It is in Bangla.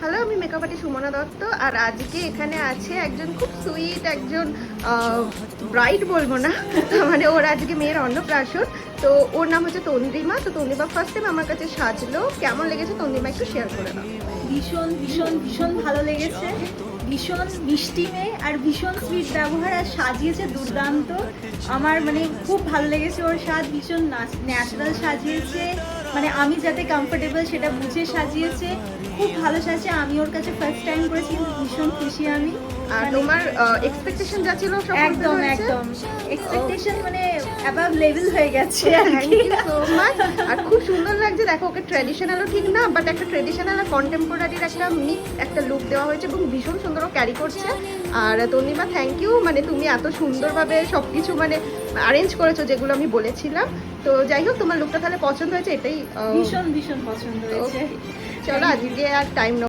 হ্যালো, আমি মেকআপ আর্টিস্ট সুমনা দত্ত। আর আজকে এখানে আছে একজন খুব সুইট একজন ব্রাইড বলবো না, মানে ওর আজকে মেয়ের অন্নপ্রাশন। তো ওর নাম হচ্ছে তন্দ্রিমা। তো তন্দ্রিমা ফার্স্ট টাইম আমার কাছে সাজলো, কেমন লেগেছে তন্দ্রিমা একটু শেয়ার করে দাও। ভীষণ ভীষণ ভীষণ ভালো লেগেছে। ভীষণ মিষ্টি মেয়ে আর ভীষণ সুইট ব্যবহার, আর সাজিয়েছে দুর্দান্ত। আমার মানে খুব ভালো লেগেছে ওর সাজ, ভীষণ ন্যাচারাল সাজিয়েছে, মানে আমি যাতে কমফোর্টেবল সেটা বুঝে সাজিয়েছে, খুব ভালো সাজিয়েছে। আমি ওর কাছে ফার্স্ট টাইম করেছি, কিন্তু ভীষণ খুশি আমি। আর তোমার এক্সপেকটেশন যা ছিল সব একদম একদম এক্সপেকটেশন মানে অ্যাবাভ লেভেল হয়ে গেছে। Thank you so much. আর খুব সুন্দর লাগছে, দেখো ওকে ট্র্যাডিশনালও ঠিক না, বাট একটা ট্র্যাডিশনাল আর কন্টেম্পোরারির একটা মিক্স একটা লুক দেওয়া হয়েছে এবং ভীষণ সুন্দর ক্যারি করছে। আর তন্দ্রিমা থ্যাংক ইউ, মানে তুমি এত সুন্দরভাবে সব কিছু মানে অ্যারেঞ্জ করেছো যেগুলো আমি বলেছিলাম। তো যাই হোক, তোমার লুকটা তাহলে পছন্দ হয়েছে, এটাই ভীষণ ভীষণ পছন্দ হয়েছে। চলো আজকে আর টাইম